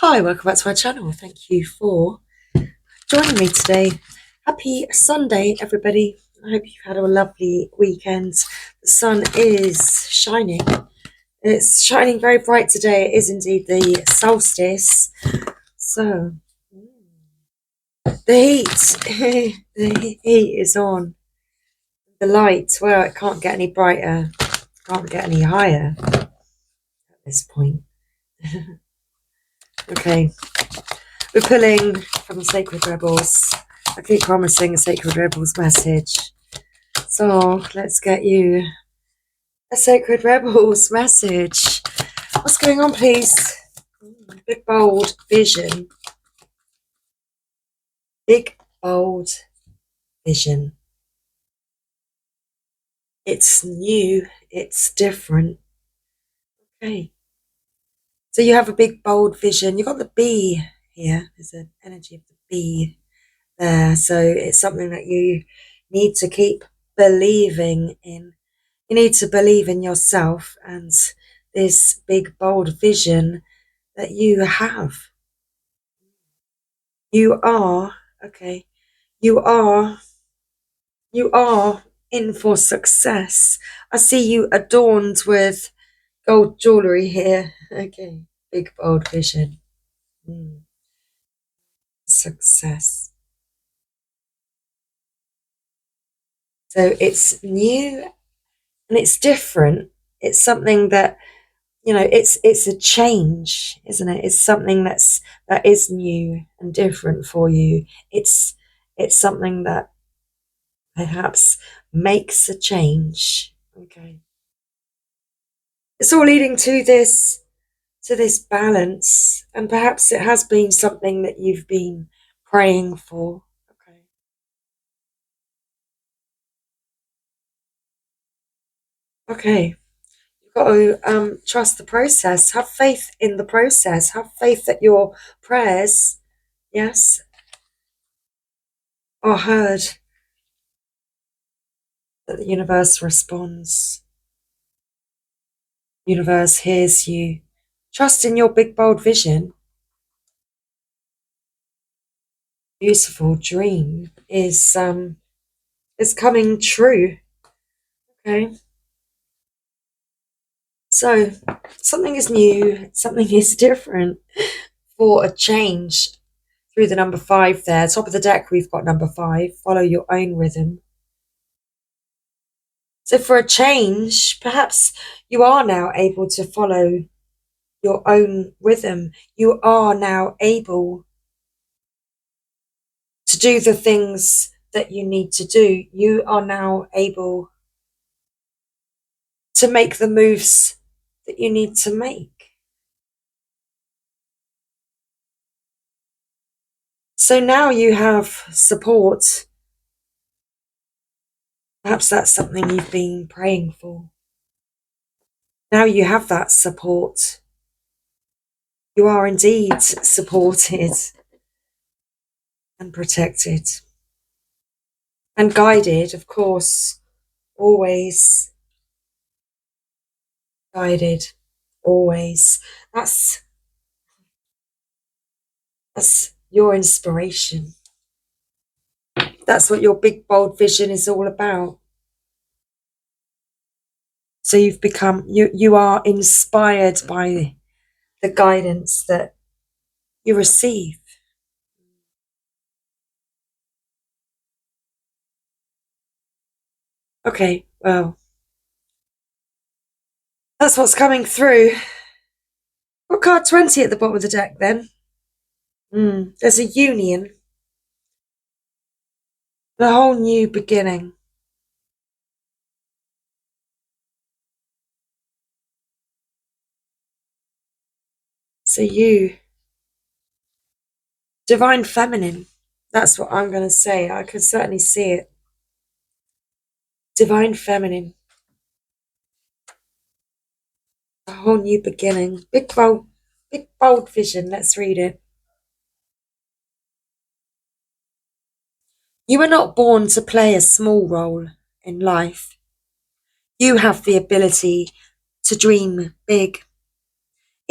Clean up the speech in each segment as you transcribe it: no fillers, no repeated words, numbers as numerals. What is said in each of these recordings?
Hi, welcome back to my channel. Thank you for joining me today. Happy Sunday, everybody. I hope you've had a lovely weekend. The sun is shining. It's shining very bright today. It is indeed the solstice. So, the heat, the heat is on. The light, well, it can't get any brighter, can't get any higher at this point. Okay. We're pulling from the Sacred Rebels. I keep promising a Sacred Rebels message. So let's get you a Sacred Rebels message. What's going on, please? Big, bold vision. Big, bold vision. It's new. It's different. Okay. So you have a big, bold vision. You've got the bee here. There's an energy of the bee there. So it's something that you need to keep believing in. You need to believe in yourself and this big, bold vision that you have. You are, okay, you are in for success. I see you adorned with gold jewellery here. Okay, big, bold vision. Success. So it's new and it's different. It's something that, you know, it's a change, isn't it? It's something that is new and different for you. It's something that perhaps makes a change. Okay. It's all leading to this balance, and perhaps it has been something that you've been praying for. Okay. Okay. You've got to trust the process. Have faith in the process. Have faith that your prayers, yes, are heard, that the universe responds. The universe hears you. Trust in your big, bold vision. Beautiful dream is coming true. Okay. So something is new, something is different for a change through the number 5 there. Top of the deck, we've got number 5. Follow your own rhythm. So for a change, perhaps you are now able to follow your own rhythm. You are now able to do the things that you need to do. You are now able to make the moves that you need to make. So now you have support. Perhaps that's something you've been praying for. Now you have that support. You are indeed supported and protected and guided, of course, always guided, always. That's your inspiration. That's what your big, bold vision is all about. So you've become, you are inspired by the guidance that you receive. Okay, well, that's what's coming through. What card 20 at the bottom of the deck then? There's a union. A whole new beginning. So you, divine feminine, that's what I'm going to say. I can certainly see it. Divine feminine. A whole new beginning. Big bold vision. Let's read it. You were not born to play a small role in life. You have the ability to dream big.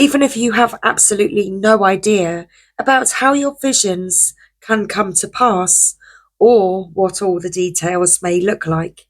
even if you have absolutely no idea about how your visions can come to pass or what all the details may look like.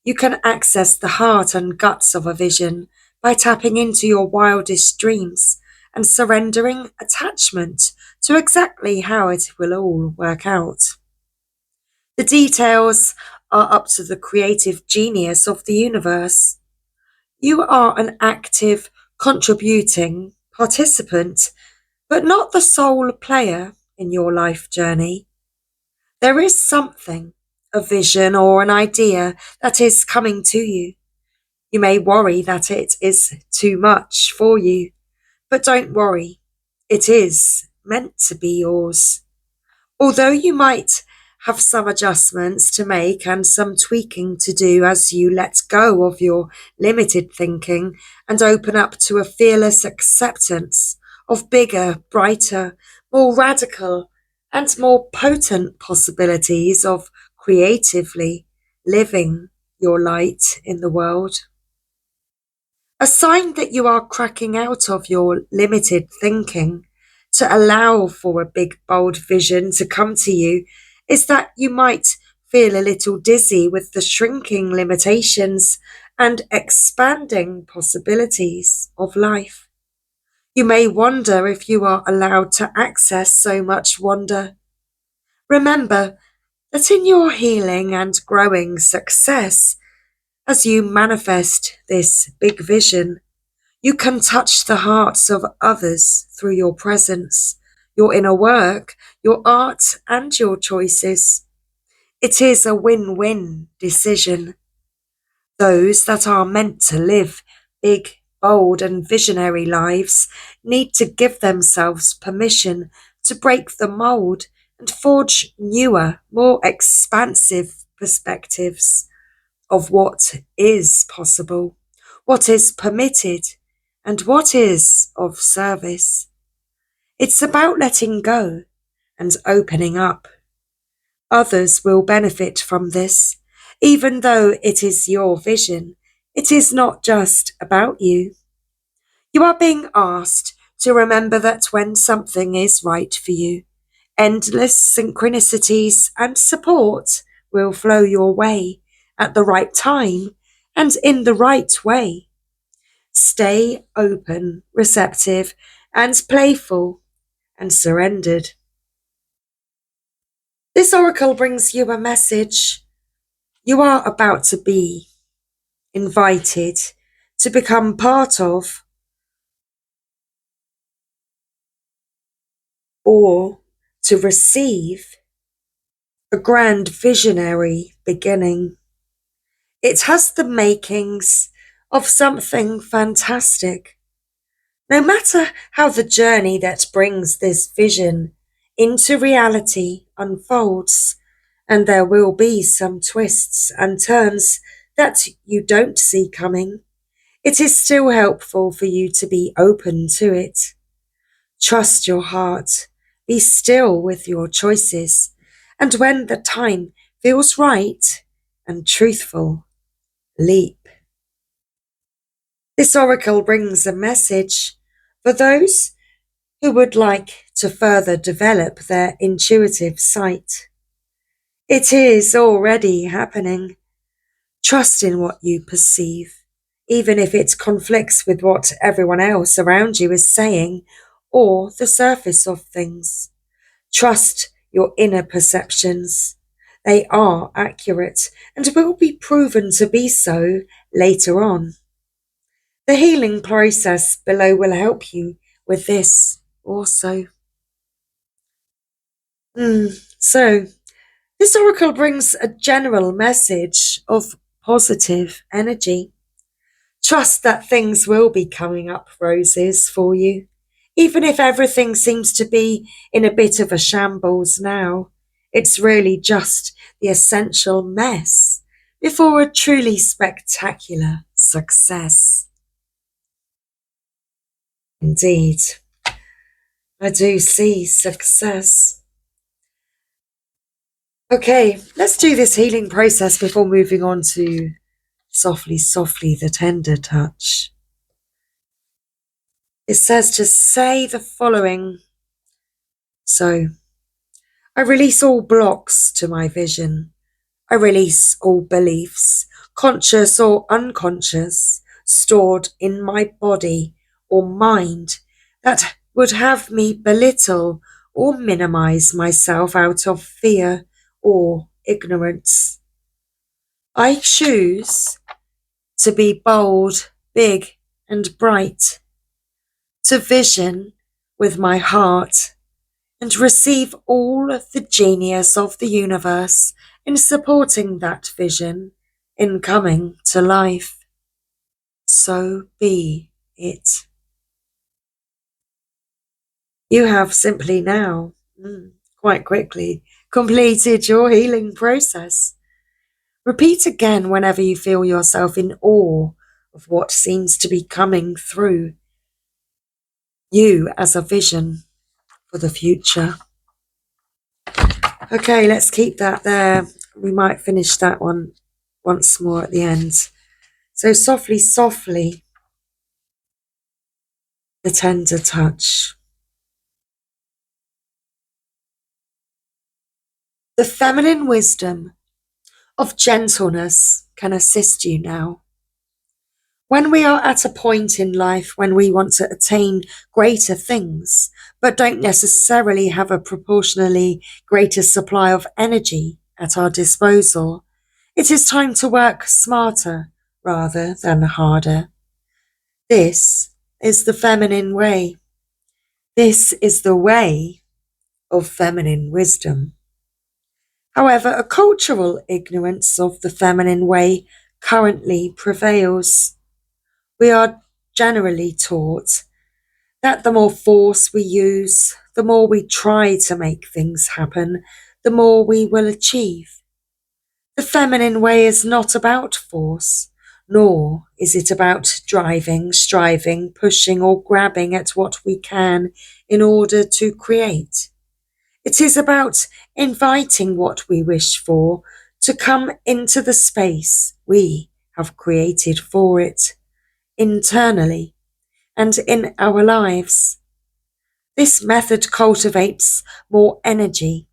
You can access the heart and guts of a vision by tapping into your wildest dreams and surrendering attachment to exactly how it will all work out. The details are up to the creative genius of the universe. You are an active, contributing participant, but not the sole player in your life journey. There is something, a vision or an idea that is coming to you. You may worry that it is too much for you, but don't worry. It is meant to be yours. Although you might have some adjustments to make and some tweaking to do as you let go of your limited thinking and open up to a fearless acceptance of bigger, brighter, more radical, and more potent possibilities of creatively living your light in the world. A sign that you are cracking out of your limited thinking to allow for a big, bold vision to come to you is that you might feel a little dizzy with the shrinking limitations and expanding possibilities of life. You may wonder if you are allowed to access so much wonder. Remember that in your healing and growing success, as you manifest this big vision, you can touch the hearts of others through your presence, your inner work, your art, and your choices. It is a win-win decision. Those that are meant to live big, bold, and visionary lives need to give themselves permission to break the mold and forge newer, more expansive perspectives of what is possible, what is permitted, and what is of service. It's about letting go and opening up. Others will benefit from this, even though it is your vision. It is not just about you. You are being asked to remember that when something is right for you, endless synchronicities and support will flow your way at the right time and in the right way. Stay open, receptive, and playful and surrendered. This oracle brings you a message. You are about to be invited to become part of or to receive a grand visionary beginning. It has the makings of something fantastic. No matter how the journey that brings this vision into reality unfolds, and there will be some twists and turns that you don't see coming, it is still helpful for you to be open to it. Trust your heart, be still with your choices, and when the time feels right and truthful, leap. This oracle brings a message for those who would like to further develop their intuitive sight. It is already happening. Trust in what you perceive, even if it conflicts with what everyone else around you is saying or the surface of things. Trust your inner perceptions. They are accurate and will be proven to be so later on. The healing process below will help you with this also. So, this oracle brings a general message of positive energy. Trust that things will be coming up roses for you, even if everything seems to be in a bit of a shambles now. It's really just the essential mess before a truly spectacular success. Indeed, I do see success. Okay, let's do this healing process before moving on to softly, softly, the tender touch. It says to say the following. So, I release all blocks to my vision. I release all beliefs, conscious or unconscious, stored in my body or mind that would have me belittle or minimize myself out of fear or ignorance. I choose to be bold, big, and bright, to vision with my heart and receive all of the genius of the universe in supporting that vision in coming to life. So be it. You have simply now, quite quickly, completed your healing process. Repeat again whenever you feel yourself in awe of what seems to be coming through you as a vision for the future. Okay, let's keep that there. We might finish that one once more at the end. So softly, softly, the tender touch. The feminine wisdom of gentleness can assist you now. When we are at a point in life when we want to attain greater things, but don't necessarily have a proportionally greater supply of energy at our disposal, it is time to work smarter rather than harder. This is the feminine way. This is the way of feminine wisdom. However, a cultural ignorance of the feminine way currently prevails. We are generally taught that the more force we use, the more we try to make things happen, the more we will achieve. The feminine way is not about force, nor is it about driving, striving, pushing, or grabbing at what we can in order to create. It is about inviting what we wish for to come into the space we have created for it, internally and in our lives. This method cultivates more energy,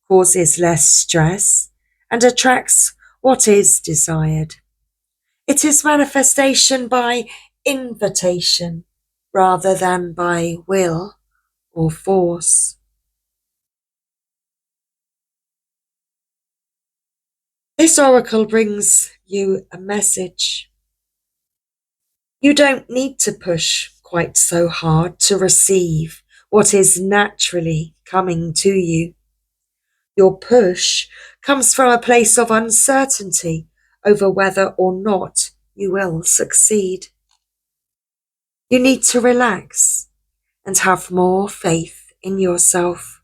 causes less stress, and attracts what is desired. It is manifestation by invitation rather than by will or force. This oracle brings you a message. You don't need to push quite so hard to receive what is naturally coming to you. Your push comes from a place of uncertainty over whether or not you will succeed. You need to relax and have more faith in yourself.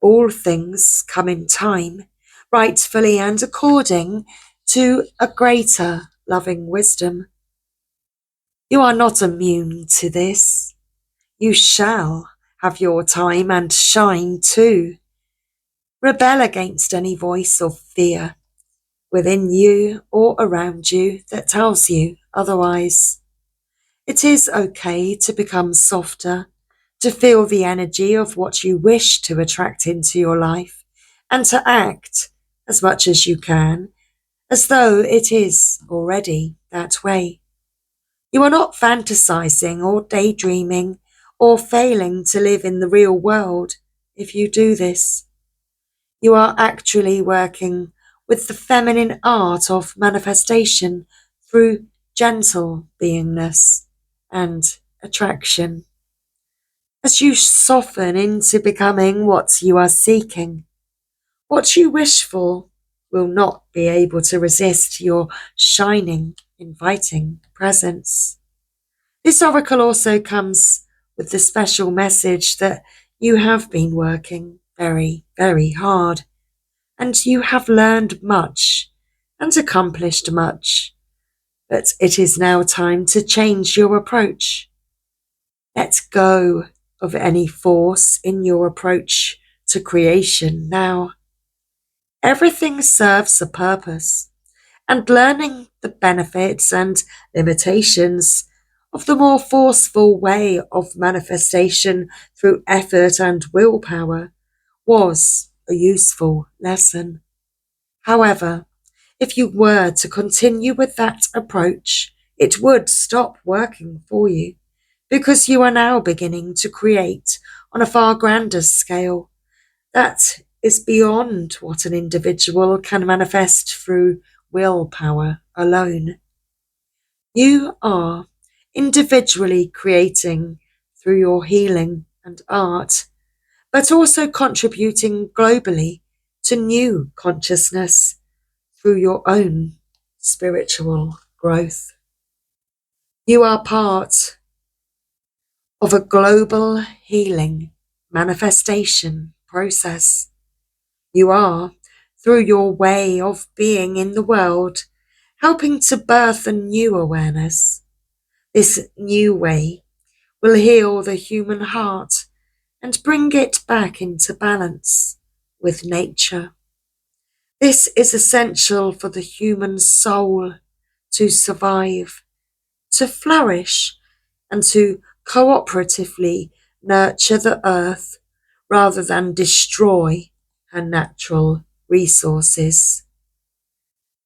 All things come in time, rightfully and according to a greater loving wisdom. You are not immune to this. You shall have your time and shine too. Rebel against any voice of fear within you or around you that tells you otherwise. It is okay to become softer, to feel the energy of what you wish to attract into your life, and to act as much as you can as though it is already that way. You are not fantasizing or daydreaming or failing to live in the real world if you do this. You are actually working with the feminine art of manifestation through gentle beingness and attraction. As you soften into becoming what you are seeking, what you wish for will not be able to resist your shining, inviting presence. This oracle also comes with the special message that you have been working very, very hard, and you have learned much and accomplished much, but it is now time to change your approach. Let go of any force in your approach to creation now. Everything serves a purpose, and learning the benefits and limitations of the more forceful way of manifestation through effort and willpower was a useful lesson. However, if you were to continue with that approach, it would stop working for you, because you are now beginning to create on a far grander scale that is beyond what an individual can manifest through willpower alone. You are individually creating through your healing and art, but also contributing globally to new consciousness through your own spiritual growth. You are part of a global healing manifestation process. You are, through your way of being in the world, helping to birth a new awareness. This new way will heal the human heart and bring it back into balance with nature. This is essential for the human soul to survive, to flourish, and to cooperatively nurture the earth rather than destroy her natural resources.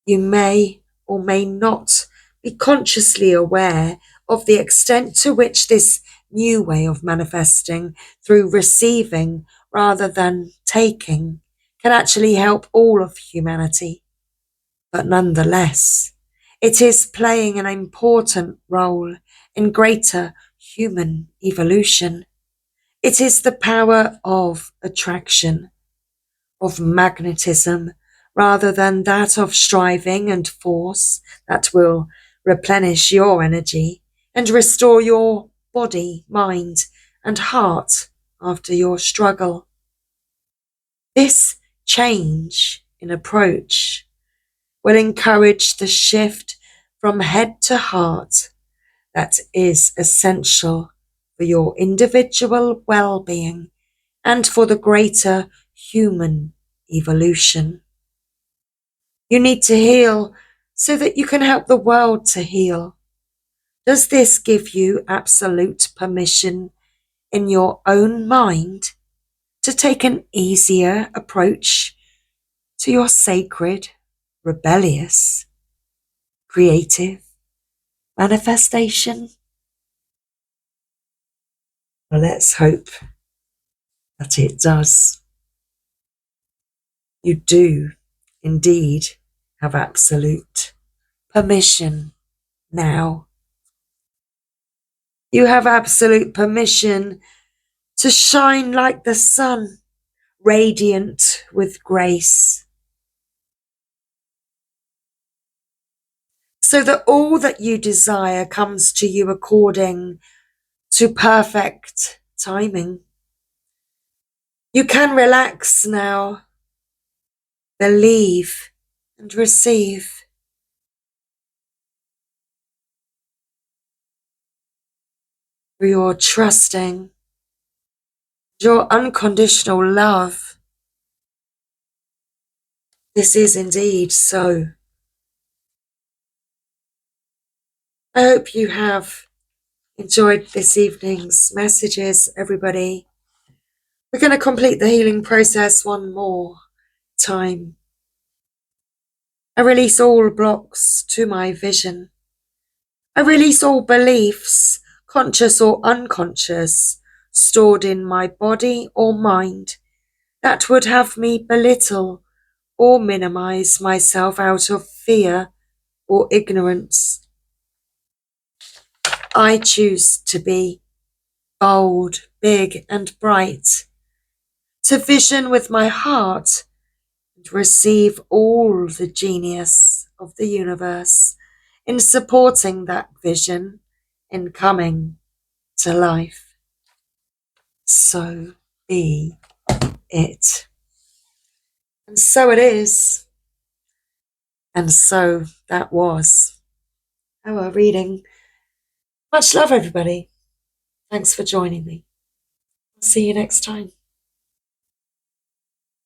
You may or may not be consciously aware of the extent to which this new way of manifesting through receiving rather than taking can actually help all of humanity. But nonetheless, it is playing an important role in greater human evolution. It is the power of attraction, of magnetism, rather than that of striving and force, that will replenish your energy and restore your body, mind, and heart after your struggle. This change in approach will encourage the shift from head to heart that is essential for your individual well-being and for the greater human evolution. You need to heal so that you can help the world to heal. Does this give you absolute permission in your own mind to take an easier approach to your sacred, rebellious, creative manifestation? Well, let's hope that it does. You do indeed have absolute permission now. You have absolute permission to shine like the sun, radiant with grace, so that all that you desire comes to you according to perfect timing. You can relax now, believe and receive. For your trusting, your unconditional love. This is indeed so. I hope you have enjoyed this evening's messages, everybody. We're going to complete the healing process one more time. I release all blocks to my vision. I release all beliefs, conscious or unconscious, stored in my body or mind that would have me belittle or minimize myself out of fear or ignorance. I choose to be bold, big, and bright, to vision with my heart and receive all the genius of the universe in supporting that vision in coming to life. So be it. And so it is. And so that was our reading. Much love, everybody. Thanks for joining me. I'll see you next time.